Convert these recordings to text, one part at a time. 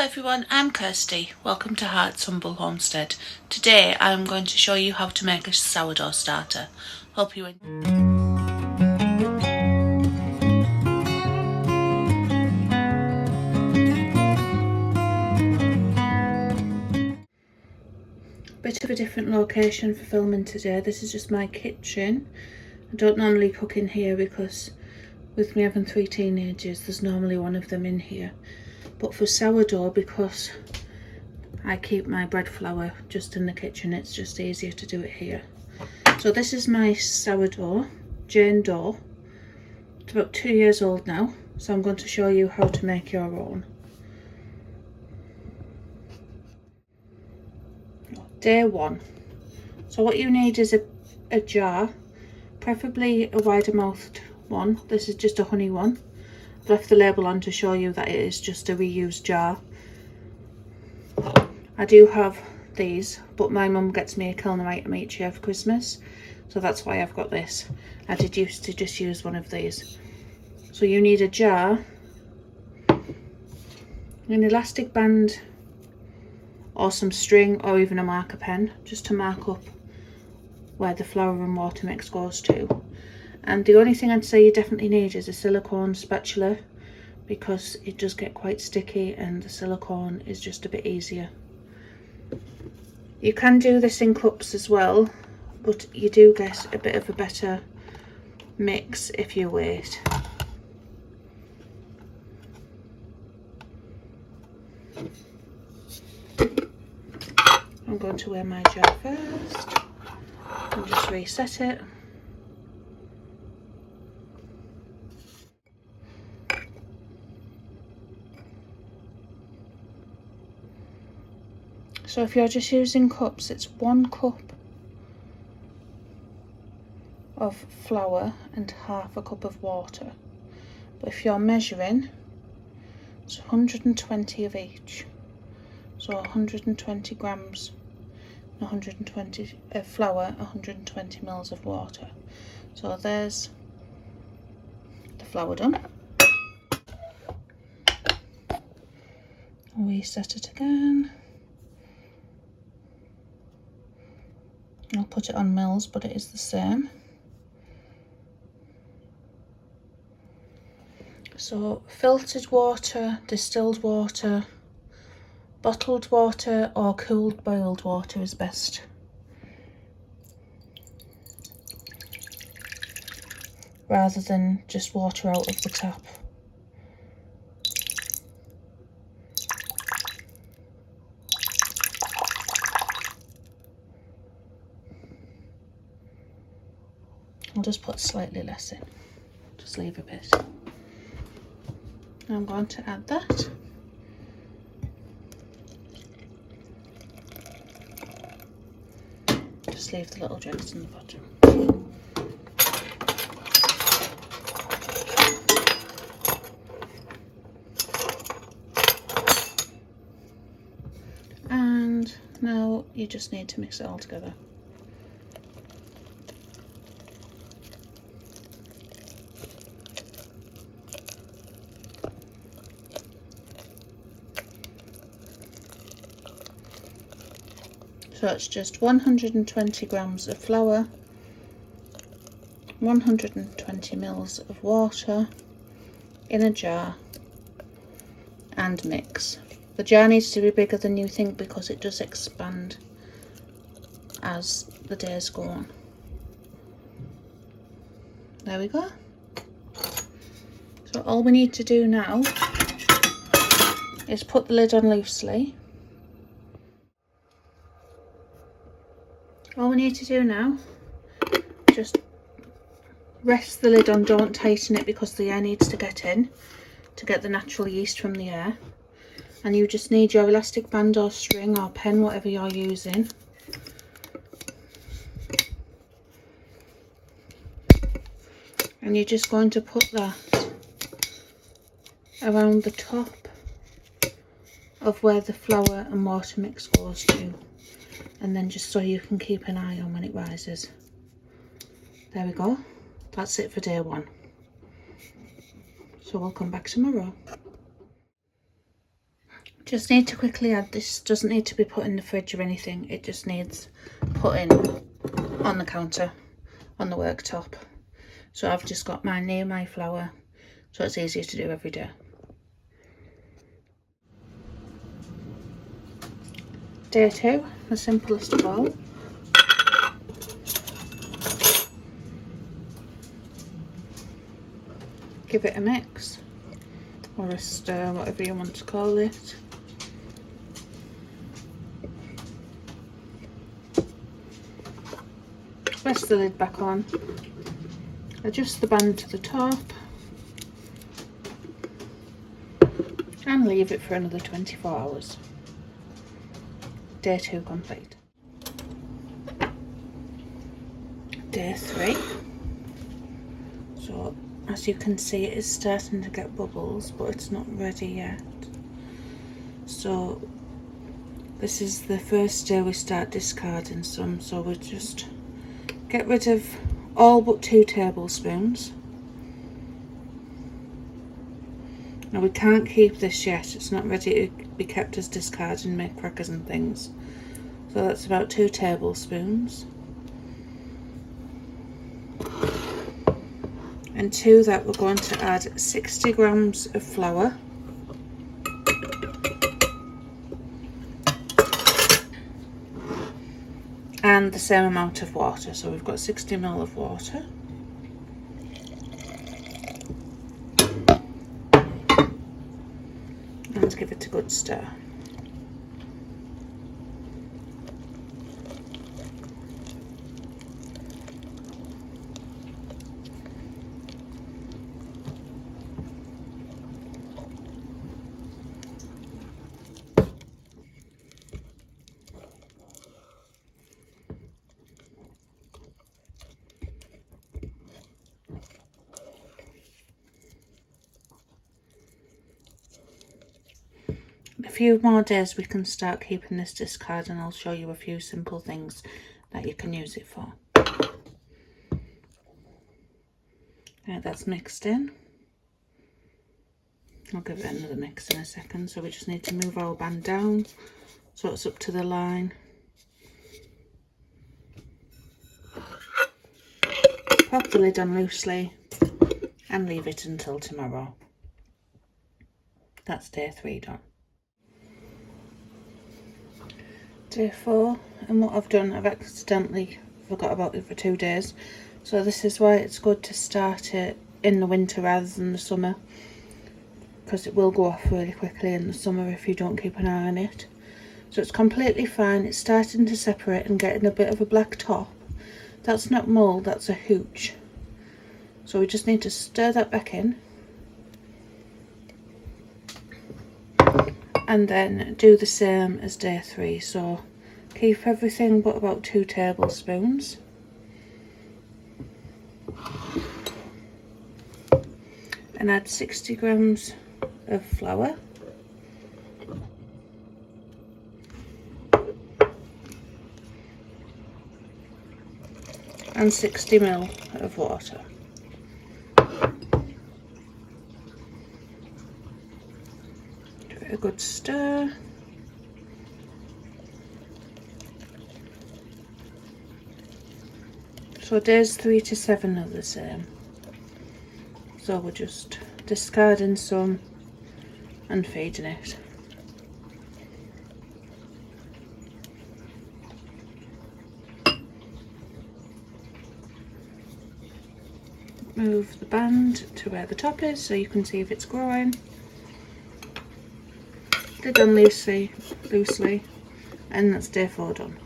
everyone, I'm Kirsty. Welcome to Heart's Humble Homestead. Today I'm going to show you how to make a sourdough starter. Hope you enjoy. Bit of a different location for filming today. This is just my kitchen. I don't normally cook in here because with me having 3 teenagers there's normally one of them in here. But for sourdough, because I keep my bread flour just in the kitchen, it's just easier to do it here. So this is my sourdough, Jane dough. It's about 2 years old now, so I'm going to show you how to make your own. Day 1. So what you need is a jar, preferably a wider mouthed one. This is just a honey one. I've left the label on to show you that it is just a reused jar. I do have these, but my mum gets me a Kilner item each year for Christmas, so that's why I've got this. I did used to just use one of these. So you need a jar, an elastic band or some string or even a marker pen just to mark up where the flour and water mix goes to. And the only thing I'd say you definitely need is a silicone spatula, because it does get quite sticky and the silicone is just a bit easier. You can do this in cups as well, but you do get a bit of a better mix if you wait. I'm going to weigh my jar first and just reset it. So if you're just using cups, it's 1 cup of flour and half a cup of water. But if you're measuring, it's 120 of each. So 120 grams, 120 of flour, 120 mils of water. So there's the flour done. I'll reset it again. I'll put it on mils, but it is the same. So filtered water, distilled water, bottled water or cooled boiled water is best. Rather than just water out of the tap. I'll just put slightly less in, just leave a bit. I'm going to add that. Just leave the little drips in the bottom. And now you just need to mix it all together. So it's just 120 grams of flour, 120 mils of water in a jar, and mix. The jar needs to be bigger than you think because it does expand as the days go on. There we go. So all we need to do now is put the lid on loosely. All we need to do now, just rest the lid on, don't tighten it because the air needs to get in to get the natural yeast from the air. And you just need your elastic band or string or pen, whatever you're using. And you're just going to put that around the top of where the flour and water mix goes to. And then just so you can keep an eye on when it rises. There we go. That's it for day 1. So we'll come back tomorrow. Just need to quickly add, this doesn't need to be put in the fridge or anything, it just needs putting on the counter, on the worktop. So I've just got mine near my flour, so it's easier to do every day. Day 2, the simplest of all. Give it a mix, or a stir, whatever you want to call it. Press the lid back on, adjust the band to the top, and leave it for another 24 hours. Day 2 complete. Day 3. So as you can see, it is starting to get bubbles, but it's not ready yet. So this is the first day we start discarding some, so we'll just get rid of all but 2 tablespoons. Now we can't keep this yet, it's not ready to be kept as discard and make crackers and things. So that's about 2 tablespoons. And to that we're going to add 60 grams of flour. And the same amount of water, so we've got 60 ml of water. And give it a good stir. A few more days we can start keeping this discard, and I'll show you a few simple things that you can use it for. Right, that's mixed in. I'll give it another mix in a second. So we just need to move our band down so it's up to the line. Pop the lid on loosely and leave it until tomorrow. That's day 3 done. Day 4, and what I've done, I've accidentally forgot about it for 2 days, so this is why it's good to start it in the winter rather than the summer, because it will go off really quickly in the summer if you don't keep an eye on it. So it's completely fine, it's starting to separate and getting a bit of a black top. That's not mould, that's a hooch. So we just need to stir that back in. And then do the same as day 3, so keep everything but about 2 tablespoons. And add 60 grams of flour. And 60 ml of water. A good stir. So days 3 to 7 are the same. So we're just discarding some and feeding it. Move the band to where the top is so you can see if it's growing. Lid on loosely, and that's day 4 done.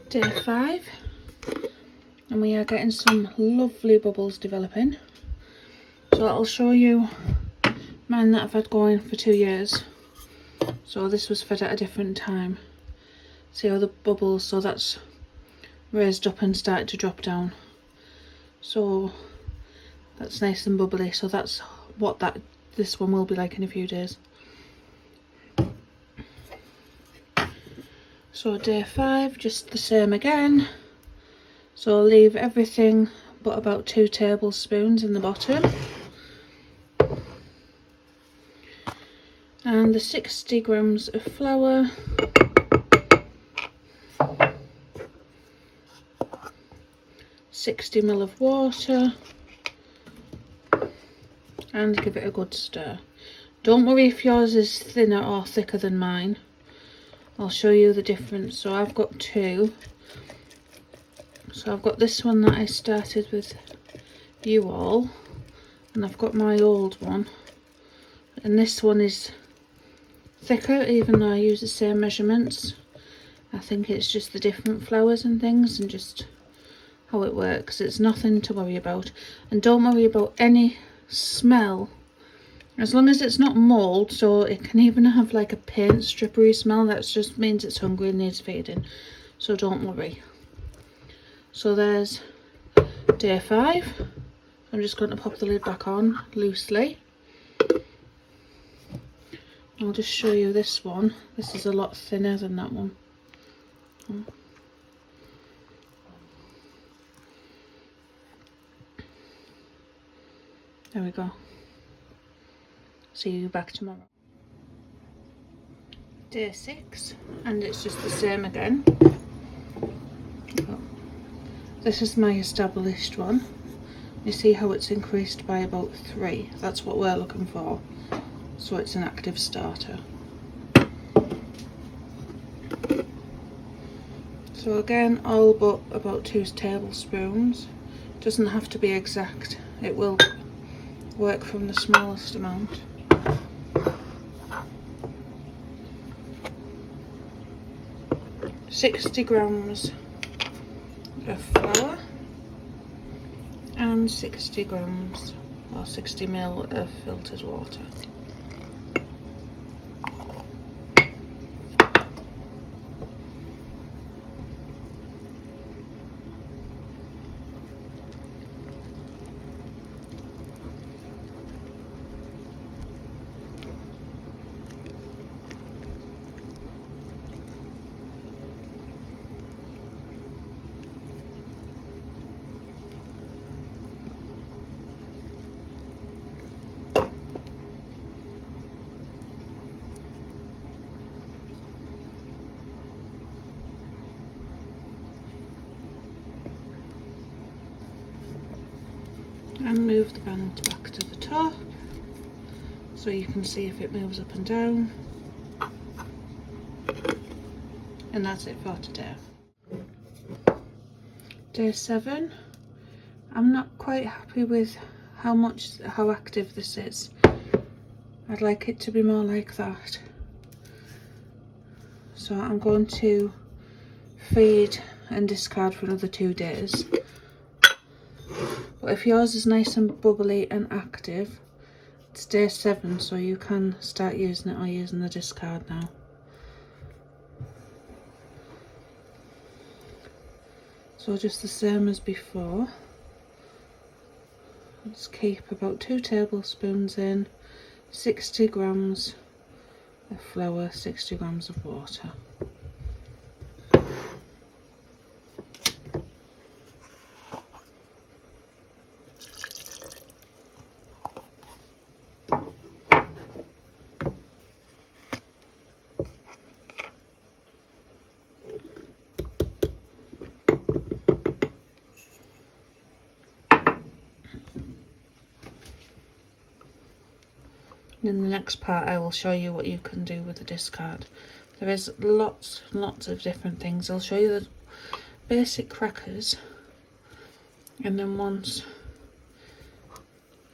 Day 5, and we are getting some lovely bubbles developing. So I'll show you mine that I've had going for 2 years. So this was fed at a different time. See how the bubbles, so that's raised up and started to drop down. So that's nice and bubbly, so that's what this one will be like in a few days. So day 5, just the same again. So I'll leave everything but about 2 tablespoons in the bottom. And the 60 grams of flour, £60 of water, and give it a good stir. Don't worry if yours is thinner or thicker than mine. I'll show you the difference. So I've got two. So I've got this one that I started with you all, and I've got my old one, and this one is thicker even though I use the same measurements. I think it's just the different flours and things and just how it works. It's nothing to worry about, and don't worry about any smell as long as it's not mould. So it can even have like a paint strippery smell. That just means it's hungry and needs feeding, so don't worry. So there's day 5. I'm just going to pop the lid back on loosely. I'll just show you this one. This is a lot thinner than that one. There we go. See you back tomorrow. Day 6, and it's just the same again. This is my established one. You see how it's increased by about 3. That's what we're looking for. So it's an active starter. So again, all but about 2 tablespoons. Doesn't have to be exact. It will work from the smallest amount. £60 grams of flour and 60 grams or 60 ml of filtered water. And move the band back to the top so you can see if it moves up and down. And that's it for today. Day 7. I'm not quite happy with how active this is. I'd like it to be more like that. So I'm going to feed and discard for another 2 days. But if yours is nice and bubbly and active, it's day 7, so you can start using it or using the discard now. So just the same as before. Let's keep about 2 tablespoons in, 60 grams of flour, 60 grams of water. In the next part I will show you what you can do with the discard. There is lots and lots of different things. I'll show you the basic crackers, and then once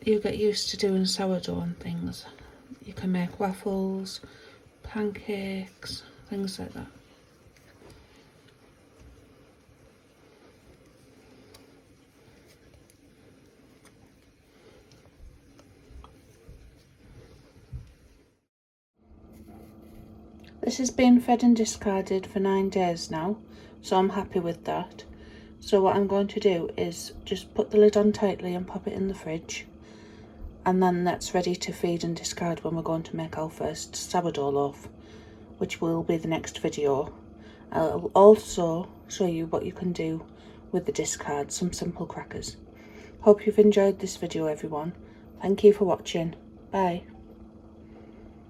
you get used to doing sourdough and things, you can make waffles, pancakes, things like that. This has been fed and discarded for 9 days now, so I'm happy with that. So what I'm going to do is just put the lid on tightly and pop it in the fridge, and then that's ready to feed and discard when we're going to make our first sourdough loaf, which will be the next video. I'll also show you what you can do with the discard, some simple crackers. Hope you've enjoyed this video, everyone. Thank you for watching. Bye.